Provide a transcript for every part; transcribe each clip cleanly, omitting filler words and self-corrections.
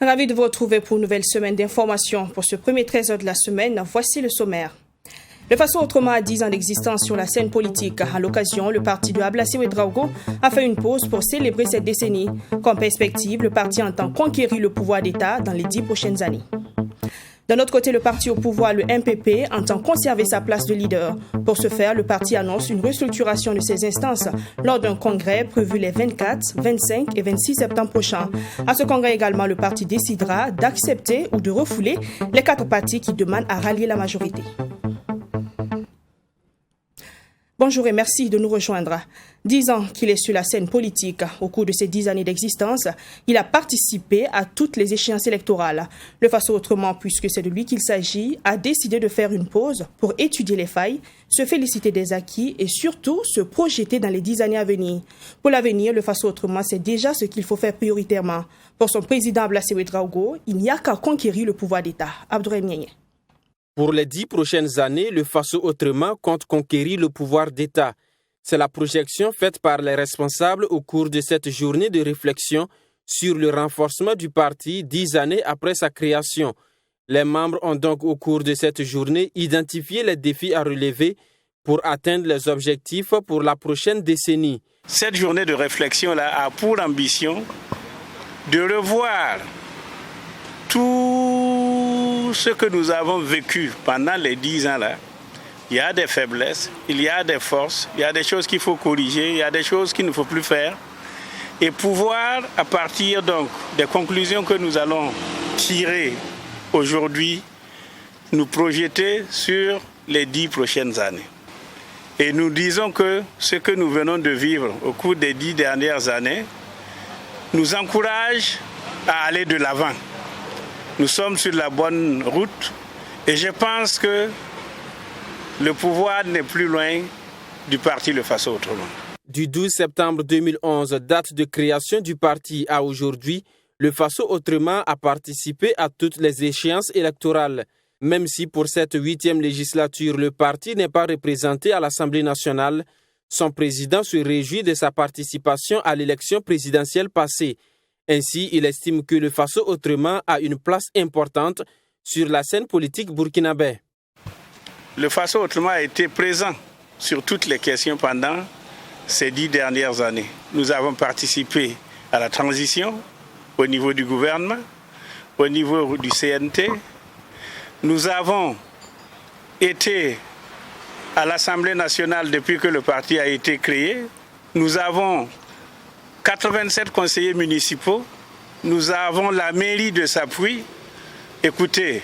Ravi de vous retrouver pour une nouvelle semaine d'information. Pour ce premier 13h de la semaine, voici le sommaire. Le Faso Autrement a 10 ans d'existence sur la scène politique. À l'occasion, le parti de Ablaye Ouedraogo a fait une pause pour célébrer cette décennie. Comme perspective, le parti entend conquérir le pouvoir d'État dans les 10 prochaines années. D'un autre côté, le parti au pouvoir, le MPP, entend conserver sa place de leader. Pour ce faire, le parti annonce une restructuration de ses instances lors d'un congrès prévu les 24, 25 et 26 septembre prochains. À ce congrès également, le parti décidera d'accepter ou de refouler les 4 partis qui demandent à rallier la majorité. Bonjour et merci de nous rejoindre. 10 ans qu'il est sur la scène politique. Au cours de ces 10 années d'existence, il a participé à toutes les échéances électorales. Le Faso Autrement, puisque c'est de lui qu'il s'agit, a décidé de faire une pause pour étudier les failles, se féliciter des acquis et surtout se projeter dans les 10 années à venir. Pour l'avenir, le Faso Autrement, c'est déjà ce qu'il faut faire prioritairement. Pour son président Ablaye Ouedraogo, il n'y a qu'à conquérir le pouvoir d'État. Abdourahim Niaye. Pour les 10 prochaines années, le Faso Autrement compte conquérir le pouvoir d'État. C'est la projection faite par les responsables au cours de cette journée de réflexion sur le renforcement du parti 10 années après sa création. Les membres ont donc au cours de cette journée identifié les défis à relever pour atteindre les objectifs pour la prochaine décennie. Cette journée de réflexion-là a pour ambition de revoir tout ce que nous avons vécu pendant les 10 ans-là. Il y a des faiblesses, il y a des forces, il y a des choses qu'il faut corriger, il y a des choses qu'il ne faut plus faire. Et pouvoir, à partir donc des conclusions que nous allons tirer aujourd'hui, nous projeter sur les 10 prochaines années. Et nous disons que ce que nous venons de vivre au cours des 10 dernières années nous encourage à aller de l'avant. Nous sommes sur la bonne route et je pense que le pouvoir n'est plus loin du parti Le Faso Autrement. Du 12 septembre 2011, date de création du parti, à aujourd'hui, le Faso Autrement a participé à toutes les échéances électorales. Même si pour cette 8e législature, le parti n'est pas représenté à l'Assemblée nationale, son président se réjouit de sa participation à l'élection présidentielle passée. Ainsi, il estime que le Faso Autrement a une place importante sur la scène politique burkinabé. Le Faso Autrement a été présent sur toutes les questions pendant ces 10 dernières années. Nous avons participé à la transition au niveau du gouvernement, au niveau du CNT. Nous avons été à l'Assemblée nationale depuis que le parti a été créé. Nous avons 87 conseillers municipaux, nous avons la mairie de Sapoui. Écoutez,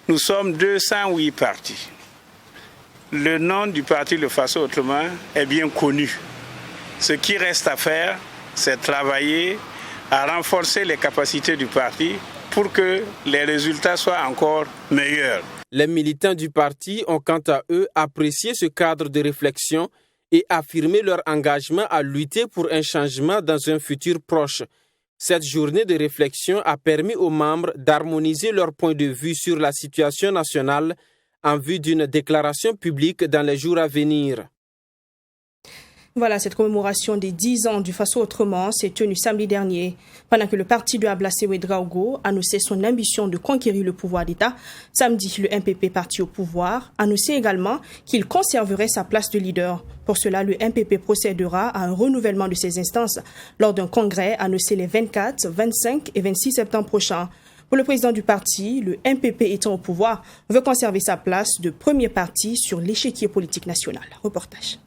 nous sommes 208 partis. Le nom du parti Le Faso Autrement est bien connu. Ce qui reste à faire, c'est travailler à renforcer les capacités du parti pour que les résultats soient encore meilleurs. Les militants du parti ont quant à eux apprécié ce cadre de réflexion et affirmer leur engagement à lutter pour un changement dans un futur proche. Cette journée de réflexion a permis aux membres d'harmoniser leur point de vue sur la situation nationale en vue d'une déclaration publique dans les jours à venir. Voilà, cette commémoration des 10 ans du Faso Autrement s'est tenue samedi dernier. Pendant que le parti de Ablaye Ouedraogo annonçait son ambition de conquérir le pouvoir d'État, samedi, le MPP, parti au pouvoir, annonçait également qu'il conserverait sa place de leader. Pour cela, le MPP procédera à un renouvellement de ses instances lors d'un congrès annoncé les 24, 25 et 26 septembre prochains. Pour le président du parti, le MPP étant au pouvoir, veut conserver sa place de premier parti sur l'échiquier politique national. Reportage.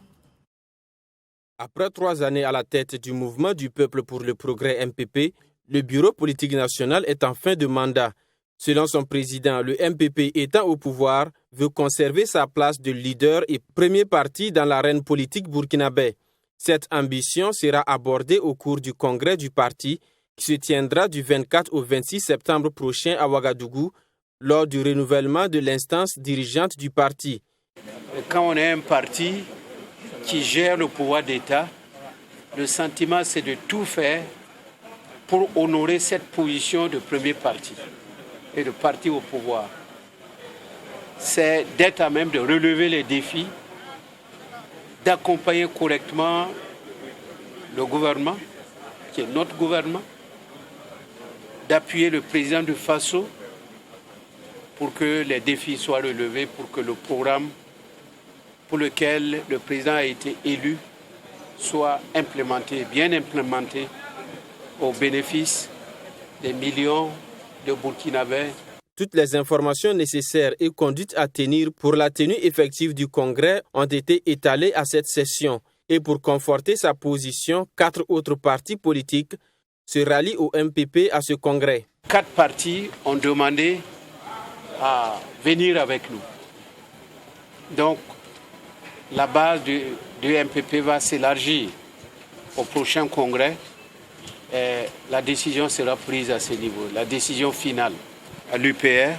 Après 3 années à la tête du mouvement du peuple pour le progrès MPP, le bureau politique national est en fin de mandat. Selon son président, le MPP étant au pouvoir veut conserver sa place de leader et premier parti dans l'arène politique burkinabé. Cette ambition sera abordée au cours du congrès du parti qui se tiendra du 24 au 26 septembre prochain à Ouagadougou lors du renouvellement de l'instance dirigeante du parti. Quand on est un parti qui gère le pouvoir d'État, le sentiment c'est de tout faire pour honorer cette position de premier parti et de parti au pouvoir. C'est d'être à même de relever les défis, d'accompagner correctement le gouvernement, qui est notre gouvernement, d'appuyer le président de Faso pour que les défis soient relevés, pour que le programme pour lequel le président a été élu soit implémenté, bien implémenté, au bénéfice des millions de Burkinabés. Toutes les informations nécessaires et conduites à tenir pour la tenue effective du congrès ont été étalées à cette session. Et pour conforter sa position, 4 autres partis politiques se rallient au MPP à ce congrès. 4 partis ont demandé à venir avec nous. Donc, la base du MPP va s'élargir au prochain congrès et la décision sera prise à ce niveau, la décision finale. À l'UPR,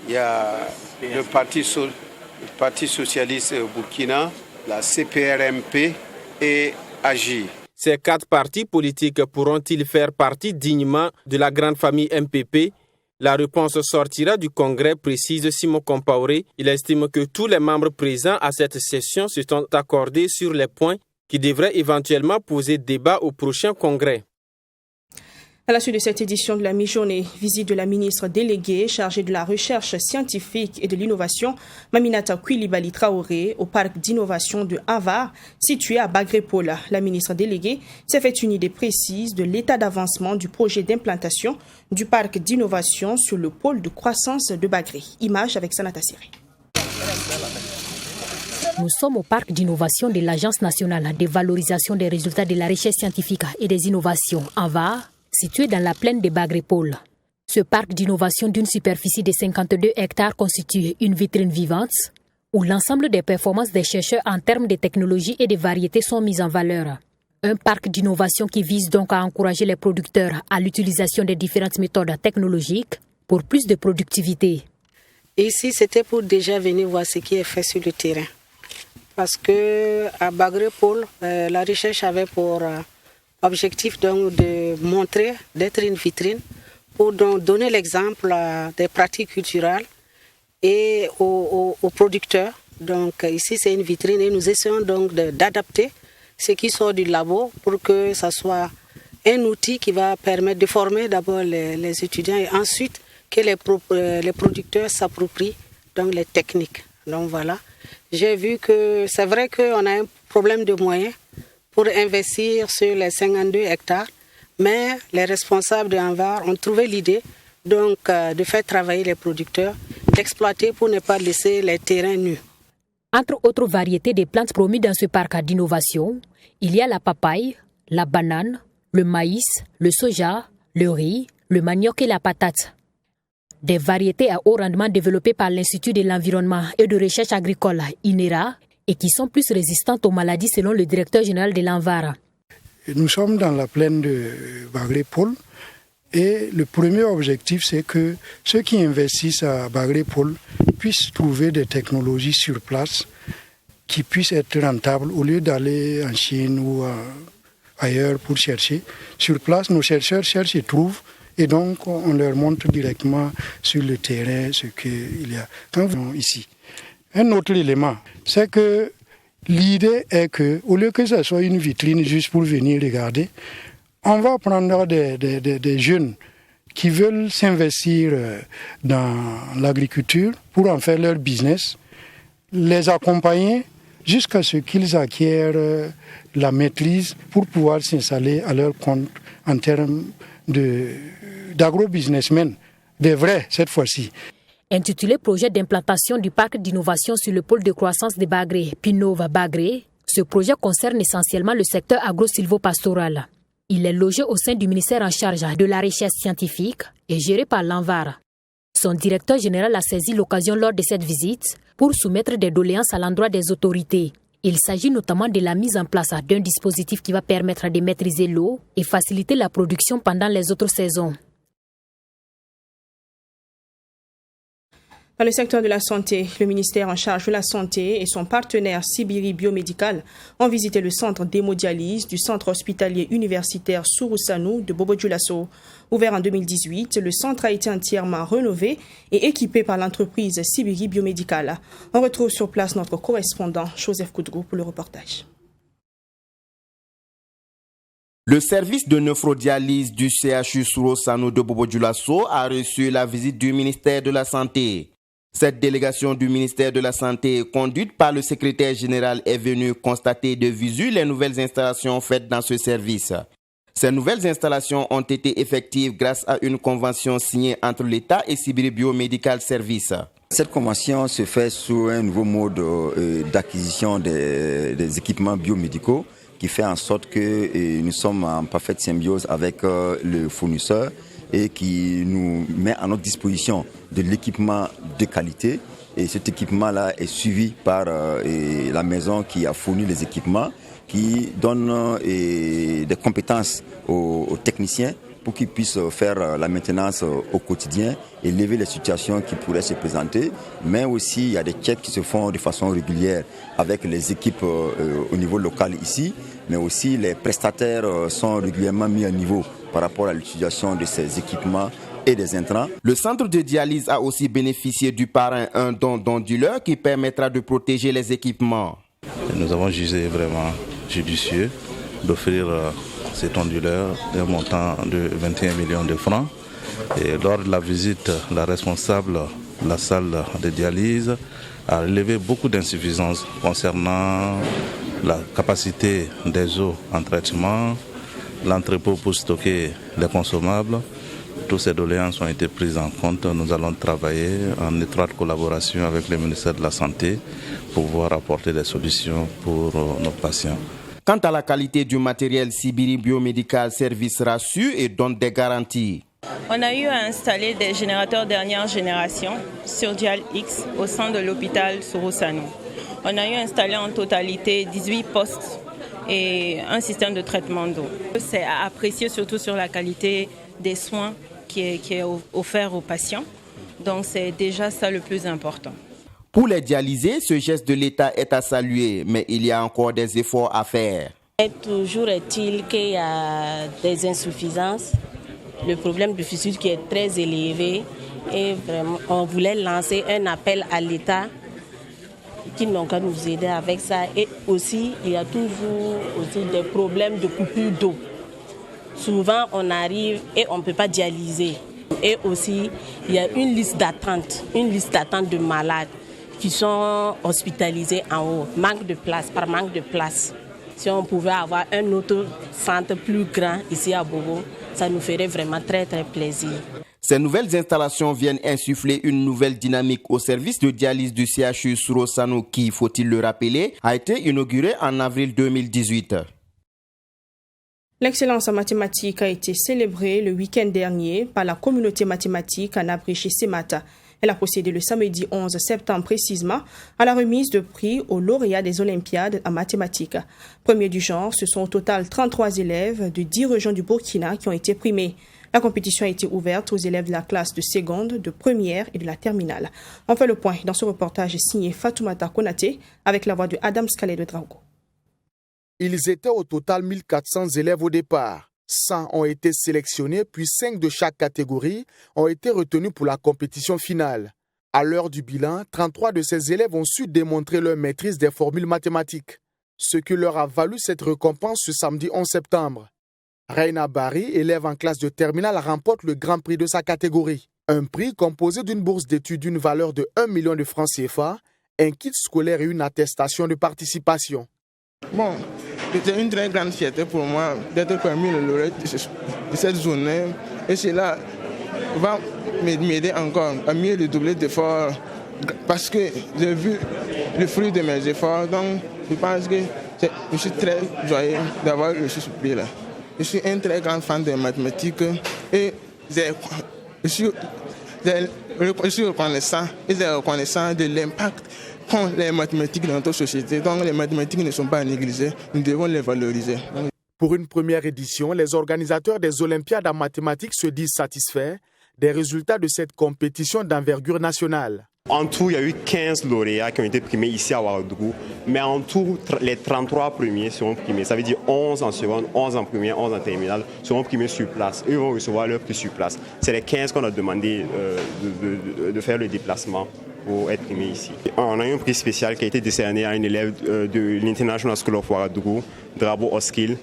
il y a le Parti socialiste Burkina, la CPRMP et AGI. Ces 4 partis politiques pourront-ils faire partie dignement de la grande famille MPP? La réponse sortira du congrès, précise Simon Compaoré. Il estime que tous les membres présents à cette session se sont accordés sur les points qui devraient éventuellement poser débat au prochain congrès. À la suite de cette édition de la mi-journée, visite de la ministre déléguée chargée de la recherche scientifique et de l'innovation, Maminata Koulibaly Traoré, au parc d'innovation de Avar, situé à Bagré-Pôle. La ministre déléguée s'est fait une idée précise de l'état d'avancement du projet d'implantation du parc d'innovation sur le pôle de croissance de Bagré. Image avec Sanata Siri. Nous sommes au parc d'innovation de l'Agence nationale de valorisation des résultats de la recherche scientifique et des innovations, Avar, situé dans la plaine de Bagré-Pôle. Ce parc d'innovation d'une superficie de 52 hectares constitue une vitrine vivante où l'ensemble des performances des chercheurs en termes de technologie et de variétés sont mises en valeur. Un parc d'innovation qui vise donc à encourager les producteurs à l'utilisation des différentes méthodes technologiques pour plus de productivité. Ici, c'était pour déjà venir voir ce qui est fait sur le terrain. Parce qu'à Bagré-Pôle, la recherche avait pour objectif donc de montrer, d'être une vitrine pour donc donner l'exemple des pratiques culturelles et aux producteurs. Donc ici c'est une vitrine et nous essayons donc d'adapter ce qui sort du labo pour que ça soit un outil qui va permettre de former d'abord les étudiants et ensuite que les producteurs s'approprient donc les techniques. Donc voilà, j'ai vu que c'est vrai qu'on a un problème de moyens pour investir sur les 52 hectares, mais les responsables de Anvar ont trouvé l'idée donc de faire travailler les producteurs, d'exploiter pour ne pas laisser les terrains nus. Entre autres variétés de plantes promues dans ce parc d'innovation, il y a la papaye, la banane, le maïs, le soja, le riz, le manioc et la patate. Des variétés à haut rendement développées par l'Institut de l'environnement et de recherche agricole INERA et qui sont plus résistantes aux maladies selon le directeur général de l'Anvar. Nous sommes dans la plaine de Bagré-Pôle et le premier objectif c'est que ceux qui investissent à Bagré-Pôle puissent trouver des technologies sur place qui puissent être rentables au lieu d'aller en Chine ou ailleurs pour chercher. Sur place, nos chercheurs cherchent et trouvent et donc on leur montre directement sur le terrain ce qu'il y a. Quand vous venez ici, un autre élément, c'est que l'idée est que, au lieu que ce soit une vitrine juste pour venir regarder, on va prendre des jeunes qui veulent s'investir dans l'agriculture pour en faire leur business, les accompagner jusqu'à ce qu'ils acquièrent la maîtrise pour pouvoir s'installer à leur compte en termes d'agro-businessmen, des vrais cette fois-ci. Intitulé Projet d'implantation du parc d'innovation sur le pôle de croissance de Bagré, Pinova Bagré, ce projet concerne essentiellement le secteur agro-silvopastoral. Il est logé au sein du ministère en charge de la recherche scientifique et géré par l'Anvar. Son directeur général a saisi l'occasion lors de cette visite pour soumettre des doléances à l'endroit des autorités. Il s'agit notamment de la mise en place d'un dispositif qui va permettre de maîtriser l'eau et faciliter la production pendant les autres saisons. Dans le secteur de la santé, le ministère en charge de la santé et son partenaire Sibiri Biomédical ont visité le centre d'hémodialyse du centre hospitalier universitaire Sourousanou de Bobo-Dioulasso. Ouvert en 2018, le centre a été entièrement rénové et équipé par l'entreprise Sibiri Biomédical. On retrouve sur place notre correspondant Joseph Koudrou pour le reportage. Le service de nephrodialyse du CHU Sorosano de Bobo-Dioulasso a reçu la visite du ministère de la Santé. Cette délégation du ministère de la Santé, conduite par le secrétaire général, est venue constater de visu les nouvelles installations faites dans ce service. Ces nouvelles installations ont été effectives grâce à une convention signée entre l'État et Sibiri Biomedical Service. Cette convention se fait sous un nouveau mode d'acquisition des équipements biomédicaux qui fait en sorte que nous sommes en parfaite symbiose avec le fournisseur et qui nous met à notre disposition de l'équipement de qualité. Et cet équipement-là est suivi par la maison qui a fourni les équipements, qui donne des compétences aux techniciens pour qu'ils puissent faire la maintenance au quotidien et lever les situations qui pourraient se présenter. Mais aussi, il y a des checks qui se font de façon régulière avec les équipes au niveau local ici, mais aussi les prestataires sont régulièrement mis à niveau par rapport à l'utilisation de ces équipements et des intrants. Le centre de dialyse a aussi bénéficié du parrain un don d'onduleur qui permettra de protéger les équipements. Nous avons jugé vraiment judicieux d'offrir cet onduleur d'un montant de 21 millions de francs. Et lors de la visite, la responsable de la salle de dialyse a relevé beaucoup d'insuffisances concernant la capacité des eaux en traitement, l'entrepôt pour stocker les consommables. Toutes ces doléances ont été prises en compte. Nous allons travailler en étroite collaboration avec le ministère de la Santé pour pouvoir apporter des solutions pour nos patients. Quant à la qualité du matériel, Sibiri Biomedical Service rassure et donne des garanties. On a eu à installer des générateurs dernière génération sur Dial X au sein de l'hôpital Sorosano. On a eu installé en totalité 18 postes et un système de traitement d'eau. C'est à apprécier surtout sur la qualité des soins qui est offert aux patients. Donc c'est déjà ça le plus important. Pour les dialysés, ce geste de l'État est à saluer, mais il y a encore des efforts à faire. Et toujours est-il qu'il y a des insuffisances, le problème de fissure qui est très élevé et vraiment on voulait lancer un appel à l'État qui n'ont qu'à nous aider avec ça. Et aussi, il y a toujours aussi des problèmes de coupure d'eau. Souvent, on arrive et on ne peut pas dialyser. Et aussi, il y a une liste d'attente de malades qui sont hospitalisés en haut, par manque de place. Si on pouvait avoir un autre centre plus grand ici à Bobo, ça nous ferait vraiment très très plaisir. Ces nouvelles installations viennent insuffler une nouvelle dynamique au service de dialyse du CHU Sorosano qui, faut-il le rappeler, a été inauguré en avril 2018. L'excellence en mathématiques a été célébrée le week-end dernier par la communauté mathématique en abrégé Semata. Elle a procédé le samedi 11 septembre précisément à la remise de prix aux lauréats des Olympiades en mathématiques. Premiers du genre, ce sont au total 33 élèves de 10 régions du Burkina qui ont été primés. La compétition a été ouverte aux élèves de la classe de seconde, de première et de la terminale. On fait le point dans ce reportage signé Fatoumata Konaté avec la voix de Adam Scalé de Drago. Ils étaient au total 1400 élèves au départ. 100 ont été sélectionnés, puis 5 de chaque catégorie ont été retenus pour la compétition finale. À l'heure du bilan, 33 de ces élèves ont su démontrer leur maîtrise des formules mathématiques, ce qui leur a valu cette récompense ce samedi 11 septembre. Reina Barry, élève en classe de terminale, remporte le grand prix de sa catégorie. Un prix composé d'une bourse d'études d'une valeur de 1 million de francs CFA, un kit scolaire et une attestation de participation. Bon, c'était une très grande fierté pour moi d'être parmi le lauréat de cette journée. Et cela va m'aider encore à mieux redoubler d'efforts parce que j'ai vu le fruit de mes efforts. Donc, je pense que je suis très joyeux d'avoir reçu ce prix-là. Je suis un très grand fan des mathématiques et je suis reconnaissant de l'impact qu'ont les mathématiques dans notre société. Donc les mathématiques ne sont pas négligées, nous devons les valoriser. Pour une première édition, les organisateurs des Olympiades en mathématiques se disent satisfaits des résultats de cette compétition d'envergure nationale. En tout, il y a eu 15 lauréats qui ont été primés ici à Ouagadougou, mais en tout, les 33 premiers seront primés. Ça veut dire 11 en seconde, 11 en première, 11 en terminale seront primés sur place. Eux vont recevoir leur prix sur place. C'est les 15 qu'on a demandé de faire le déplacement pour être primé ici. On a eu un prix spécial qui a été décerné à un élève de l'International School of Ouagadougou, Drabo Oskil,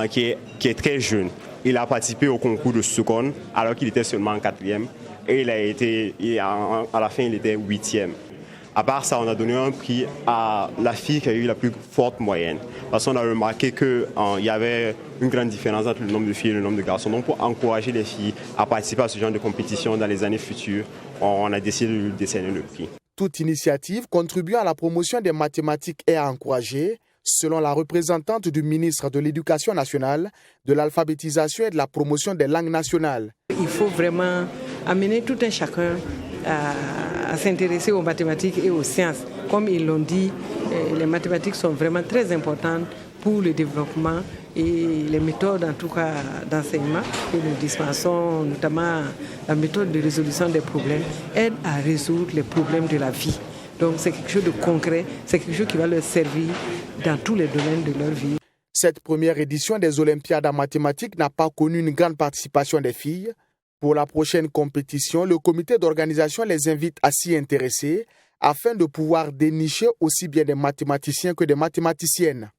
qui est très jeune. Il a participé au concours de Sukon alors qu'il était seulement en 4e et à la fin il était 8e. À part ça, on a donné un prix à la fille qui a eu la plus forte moyenne. Parce qu'on a remarqué qu'il y avait une grande différence entre le nombre de filles et le nombre de garçons. Donc pour encourager les filles à participer à ce genre de compétition dans les années futures, on a décidé de lui décerner le prix. Toute initiative contribuant à la promotion des mathématiques est à encourager, selon la représentante du ministre de l'Éducation nationale, de l'alphabétisation et de la promotion des langues nationales. Il faut vraiment amener tout un chacun à s'intéresser aux mathématiques et aux sciences. Comme ils l'ont dit, les mathématiques sont vraiment très importantes pour le développement et les méthodes en tout cas d'enseignement que nous dispensons, notamment la méthode de résolution des problèmes, aident à résoudre les problèmes de la vie. Donc c'est quelque chose de concret, c'est quelque chose qui va leur servir dans tous les domaines de leur vie. Cette première édition des Olympiades en mathématiques n'a pas connu une grande participation des filles. Pour la prochaine compétition, le comité d'organisation les invite à s'y intéresser afin de pouvoir dénicher aussi bien des mathématiciens que des mathématiciennes.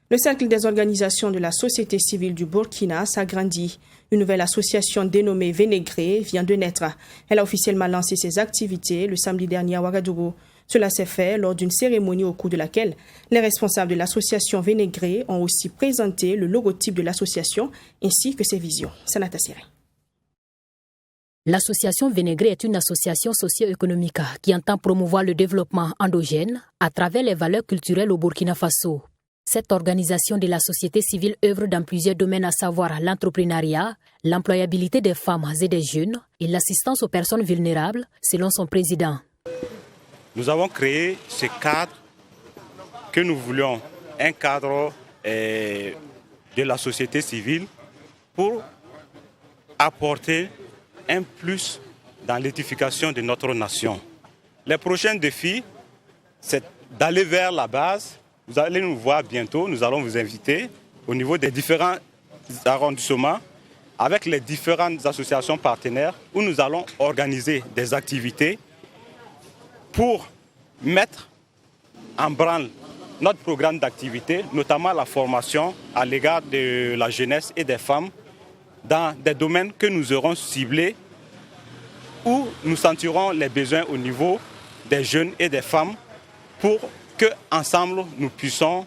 Le cercle des organisations de la société civile du Burkina s'agrandit. Une nouvelle association dénommée Vénégré vient de naître. Elle a officiellement lancé ses activités le samedi dernier à Ouagadougou. Cela s'est fait lors d'une cérémonie au cours de laquelle les responsables de l'association Vénégré ont aussi présenté le logotype de l'association ainsi que ses visions. Sanata Siré. L'association Vénégré est une association socio-économique qui entend promouvoir le développement endogène à travers les valeurs culturelles au Burkina Faso. Cette organisation de la société civile œuvre dans plusieurs domaines, à savoir l'entrepreneuriat, l'employabilité des femmes et des jeunes et l'assistance aux personnes vulnérables, selon son président. Nous avons créé ce cadre que nous voulions, un cadre de la société civile pour apporter un plus dans l'édification de notre nation. Les prochains défis, c'est d'aller vers la base. Vous allez nous voir bientôt, nous allons vous inviter au niveau des différents arrondissements avec les différentes associations partenaires où nous allons organiser des activités pour mettre en branle notre programme d'activité, notamment la formation à l'égard de la jeunesse et des femmes dans des domaines que nous aurons ciblés où nous sentirons les besoins au niveau des jeunes et des femmes pour qu'ensemble nous puissions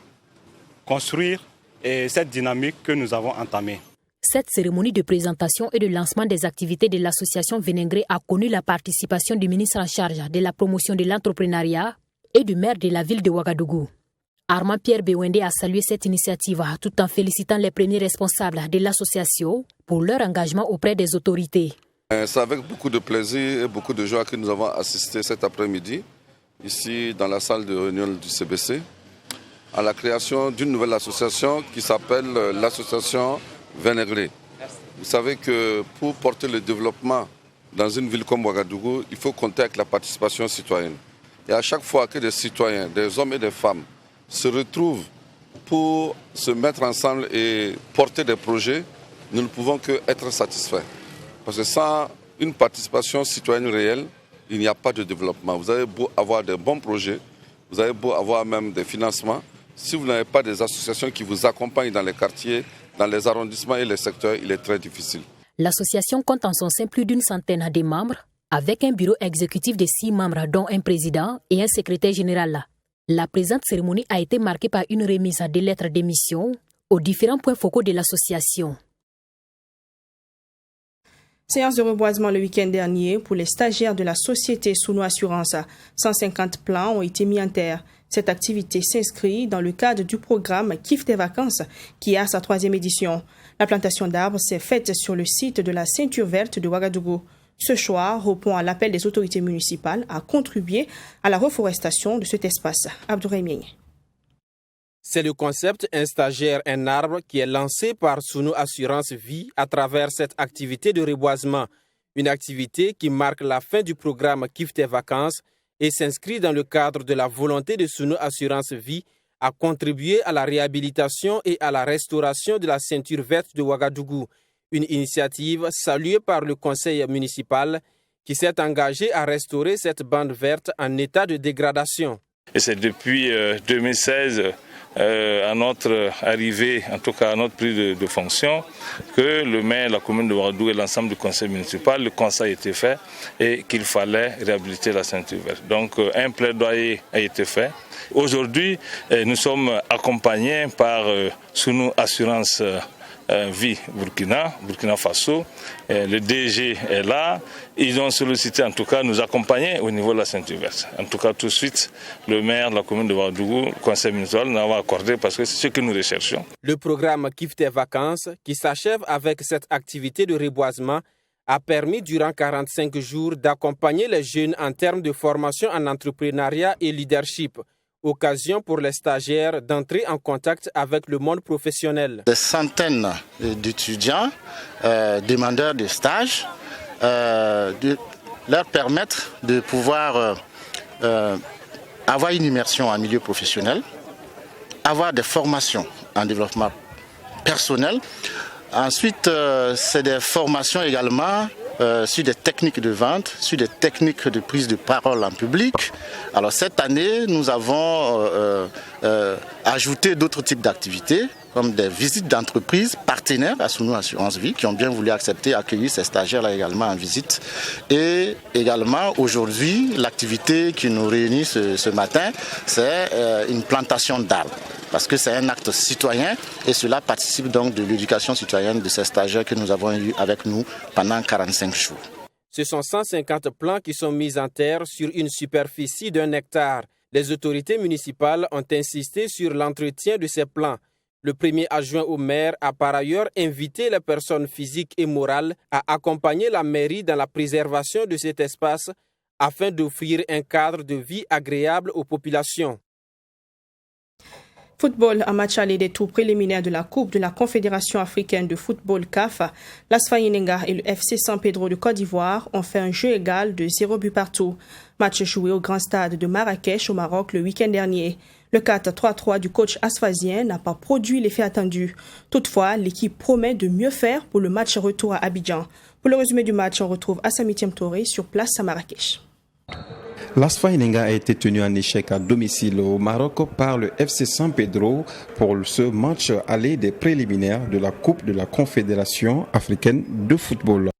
construire cette dynamique que nous avons entamée. Cette cérémonie de présentation et de lancement des activités de l'association Vénégré a connu la participation du ministre en charge de la promotion de l'entrepreneuriat et du maire de la ville de Ouagadougou. Armand Pierre Bewende a salué cette initiative tout en félicitant les premiers responsables de l'association pour leur engagement auprès des autorités. C'est avec beaucoup de plaisir et beaucoup de joie que nous avons assisté cet après-midi, ici dans la salle de réunion du CBC, à la création d'une nouvelle association qui s'appelle l'association Vénégré. Vous savez que pour porter le développement dans une ville comme Ouagadougou, il faut compter avec la participation citoyenne. Et à chaque fois que des citoyens, des hommes et des femmes, se retrouvent pour se mettre ensemble et porter des projets, nous ne pouvons qu'être satisfaits. Parce que sans une participation citoyenne réelle, il n'y a pas de développement. Vous avez beau avoir des bons projets, vous avez beau avoir même des financements, si vous n'avez pas des associations qui vous accompagnent dans les quartiers, dans les arrondissements et les secteurs, il est très difficile. L'association compte en son sein plus d'une centaine de membres, avec un bureau exécutif de 6 membres, dont un président et un secrétaire général. La présente cérémonie a été marquée par une remise de lettres d'émission aux différents points focaux de l'association. Séance de reboisement le week-end dernier pour les stagiaires de la société Souno Assurance. 150 plants ont été mis en terre. Cette activité s'inscrit dans le cadre du programme Kiffe tes vacances qui a sa 3e édition. La plantation d'arbres s'est faite sur le site de la ceinture verte de Ouagadougou. Ce choix répond à l'appel des autorités municipales à contribuer à la reforestation de cet espace. Abdourahim. C'est le concept Un stagiaire, un arbre qui est lancé par Souno Assurance Vie à travers cette activité de reboisement. Une activité qui marque la fin du programme Kiffe tes vacances et s'inscrit dans le cadre de la volonté de Souno Assurance Vie à contribuer à la réhabilitation et à la restauration de la ceinture verte de Ouagadougou. Une initiative saluée par le conseil municipal qui s'est engagé à restaurer cette bande verte en état de dégradation. Et c'est depuis 2016, à notre arrivée, en tout cas à notre prise de fonction, que le maire, la commune de Ouagadougou et l'ensemble du conseil municipal, le constat a été fait et qu'il fallait réhabiliter la ceinture verte. Donc un plaidoyer a été fait. Aujourd'hui, nous sommes accompagnés par Sounou Assurance Vie Burkina Faso. Le DG est là. Ils ont sollicité en tout cas nous accompagner au niveau de la ceinture verte. En tout cas tout de suite, le maire de la commune de Ouagadougou, le conseil municipal, nous avons accordé parce que c'est ce que nous recherchons. Le programme Kiffe tes vacances, qui s'achève avec cette activité de reboisement, a permis durant 45 jours d'accompagner les jeunes en termes de formation en entrepreneuriat et leadership. Occasion pour les stagiaires d'entrer en contact avec le monde professionnel. Des centaines d'étudiants, demandeurs de stage, de leur permettre de pouvoir avoir une immersion en milieu professionnel, avoir des formations en développement personnel. Ensuite, c'est des formations également sur des techniques de vente, sur des techniques de prise de parole en public. Alors cette année, nous avons ajouté d'autres types d'activités, comme des visites d'entreprises partenaires à Sounou Assurance Vie, qui ont bien voulu accueillir ces stagiaires-là également en visite. Et également, aujourd'hui, l'activité qui nous réunit ce matin, c'est une plantation d'arbres. Parce que c'est un acte citoyen et cela participe donc de l'éducation citoyenne de ces stagiaires que nous avons eu avec nous pendant 45 jours. Ce sont 150 plants qui sont mis en terre sur une superficie d'1 hectare. Les autorités municipales ont insisté sur l'entretien de ces plants. Le premier adjoint au maire a par ailleurs invité les personnes physiques et morales à accompagner la mairie dans la préservation de cet espace afin d'offrir un cadre de vie agréable aux populations. Football, un match aller des tours préliminaires de la Coupe de la Confédération africaine de football CAF. L'ASFA Yenenga et le FC San Pedro de Côte d'Ivoire ont fait un jeu égal de 0 but partout. Match joué au grand stade de Marrakech au Maroc le week-end dernier. Le 4-3-3 du coach asfasien n'a pas produit l'effet attendu. Toutefois, l'équipe promet de mieux faire pour le match retour à Abidjan. Pour le résumé du match, on retrouve Assami Touré sur place à Marrakech. L'ASFA Yenenga a été tenu en échec à domicile au Maroc par le FC San Pedro pour ce match aller des préliminaires de la Coupe de la Confédération africaine de football.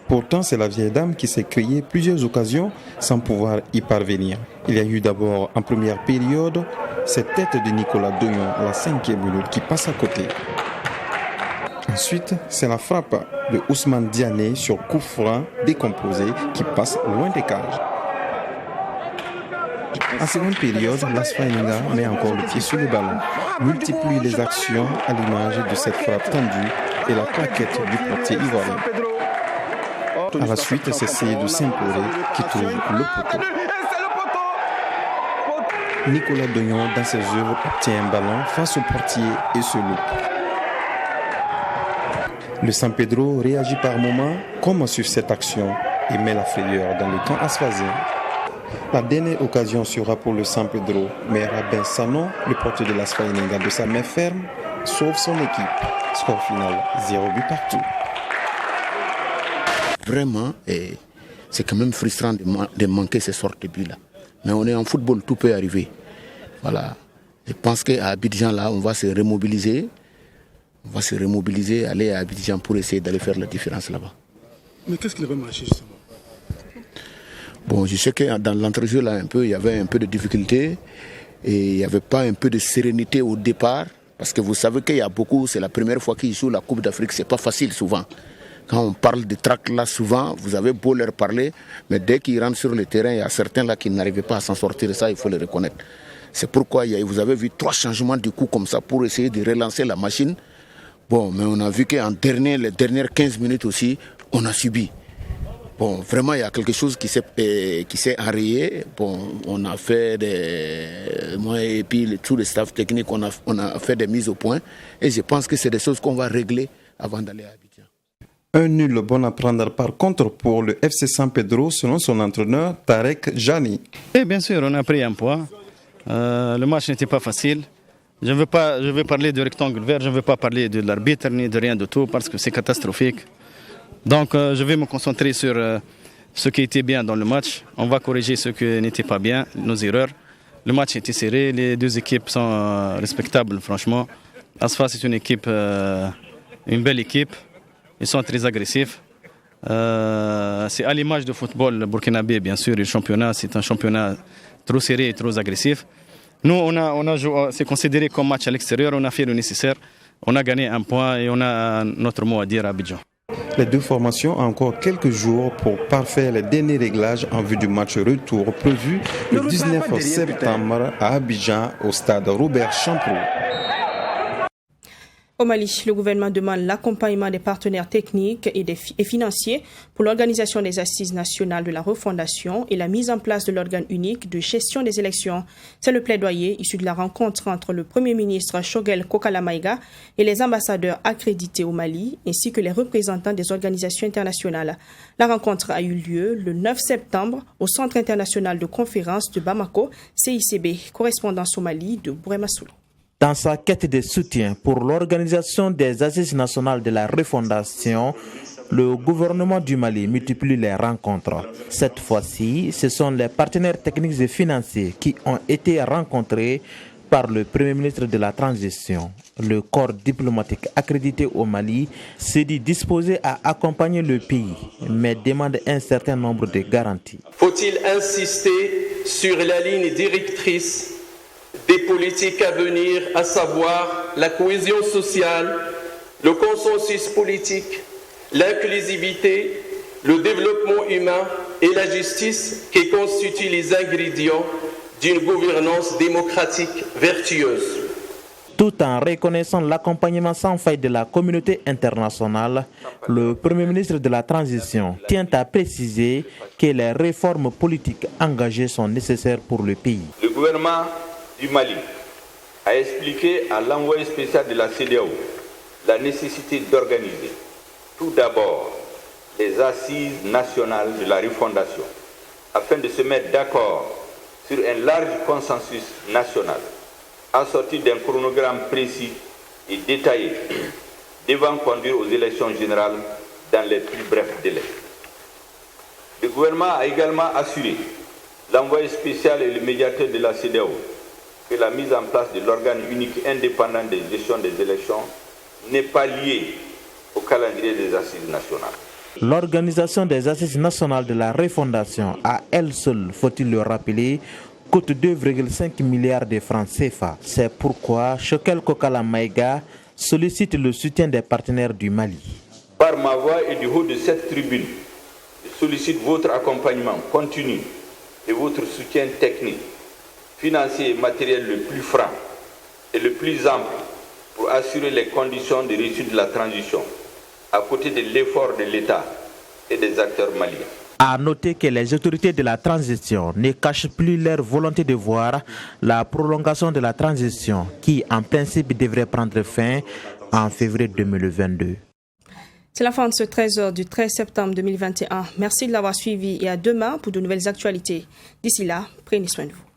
Pourtant, c'est la vieille dame qui s'est créée plusieurs occasions sans pouvoir y parvenir. Il y a eu d'abord en première période cette tête de Nicolas Dognon à la 5e minute qui passe à côté. Ensuite, c'est la frappe de Ousmane Diané sur coup franc décomposé qui passe loin des cages. En seconde période, l'ASFA Yenenga met encore le pied sur le ballon, multiplie les actions à l'image de cette frappe tendue et la claquette du portier ivoirien. À la suite, c'est Seydou Saint-Pouré qui trouve le poteau. Nicolas Dognon, dans ses œuvres, obtient un ballon face au portier et se loupe. Le San Pedro réagit par moments comme sur cette action et met la frayeur dans le camp asfasien. La dernière occasion sera pour le San Pedro, mais Rabin Sanon, le portier de l'ASFA Yenenga de sa main ferme, sauve son équipe. Score final, 0 but partout. Vraiment, c'est quand même frustrant de manquer ces sortes de buts-là. Mais on est en football, tout peut arriver. Voilà. Je pense qu'à Abidjan, là, on va se remobiliser. On va se remobiliser, aller à Abidjan pour essayer d'aller faire la différence là-bas. Mais qu'est-ce qui avait marché justement? Bon, je sais que dans l'entrejeu, là, il y avait un peu de difficulté et il n'y avait pas un peu de sérénité au départ. Parce que vous savez qu'il y a beaucoup, c'est la première fois qu'ils jouent la Coupe d'Afrique, c'est pas facile souvent. Quand on parle de track là, souvent, vous avez beau leur parler, mais dès qu'ils rentrent sur le terrain, il y a certains là qui n'arrivaient pas à s'en sortir, ça, il faut le reconnaître. C'est pourquoi vous avez vu 3 changements du coup comme ça pour essayer de relancer la machine. Bon, mais on a vu qu'en les dernières 15 minutes aussi, on a subi. Bon, vraiment, il y a quelque chose qui s'est enrayé. Bon, on a fait moi et puis tout le staff technique, on a fait des mises au point. Et je pense que c'est des choses qu'on va régler avant d'aller à Abidjan. Un nul bon à prendre par contre pour le FC San Pedro selon son entraîneur Tarek Jani. Et bien sûr, on a pris un point. Le match n'était pas facile. Je vais parler du rectangle vert, je ne veux pas parler de l'arbitre ni de rien de tout parce que c'est catastrophique. Donc je vais me concentrer sur ce qui était bien dans le match. On va corriger ce qui n'était pas bien, nos erreurs. Le match était serré, les deux équipes sont respectables, franchement. Asfa, c'est une équipe, une belle équipe. Ils sont très agressifs. C'est à l'image du football burkinabé, bien sûr. Le championnat, c'est un championnat trop serré et trop agressif. Nous, on a joué, c'est considéré comme match à l'extérieur. On a fait le nécessaire. On a gagné un point et on a notre mot à dire à Abidjan. Les deux formations ont encore quelques jours pour parfaire les derniers réglages en vue du match retour prévu le 19 septembre à Abidjan au stade Robert Champrou. Au Mali, le gouvernement demande l'accompagnement des partenaires techniques et financiers pour l'organisation des assises nationales de la refondation et la mise en place de l'organe unique de gestion des élections. C'est le plaidoyer issu de la rencontre entre le Premier ministre Choguel Kokala Maïga et les ambassadeurs accrédités au Mali, ainsi que les représentants des organisations internationales. La rencontre a eu lieu le 9 septembre au Centre international de conférence de Bamako, CICB, correspondance au Mali de Bourema-Soulou. Dans sa quête de soutien pour l'organisation des assises nationales de la refondation, le gouvernement du Mali multiplie les rencontres. Cette fois-ci, ce sont les partenaires techniques et financiers qui ont été rencontrés par le Premier ministre de la Transition. Le corps diplomatique accrédité au Mali s'est dit disposé à accompagner le pays, mais demande un certain nombre de garanties. Faut-il insister sur la ligne directrice des politiques à venir, à savoir la cohésion sociale, le consensus politique, l'inclusivité, le développement humain et la justice qui constituent les ingrédients d'une gouvernance démocratique vertueuse. Tout en reconnaissant l'accompagnement sans faille de la communauté internationale, le Premier ministre de la Transition tient à préciser que les réformes politiques engagées sont nécessaires pour le pays. Le gouvernement du Mali a expliqué à l'envoyé spécial de la CEDEAO la nécessité d'organiser tout d'abord les assises nationales de la refondation afin de se mettre d'accord sur un large consensus national assorti d'un chronogramme précis et détaillé devant conduire aux élections générales dans les plus brefs délais. Le gouvernement a également assuré l'envoyé spécial et le médiateur de la CEDEAO que la mise en place de l'organe unique indépendant de gestion des élections n'est pas liée au calendrier des assises nationales. L'organisation des assises nationales de la refondation, à elle seule, faut-il le rappeler, coûte 2,5 milliards de francs CFA. C'est pourquoi Choguel Kokala Maïga sollicite le soutien des partenaires du Mali. Par ma voix et du haut de cette tribune, je sollicite votre accompagnement continu et votre soutien technique, financier et matériel le plus franc et le plus ample pour assurer les conditions de réussite de la transition, à côté de l'effort de l'État et des acteurs maliens. À noter que les autorités de la transition ne cachent plus leur volonté de voir la prolongation de la transition qui, en principe, devrait prendre fin en février 2022. C'est la fin de ce 13h du 13 septembre 2021. Merci de l'avoir suivi et à demain pour de nouvelles actualités. D'ici là, prenez soin de vous.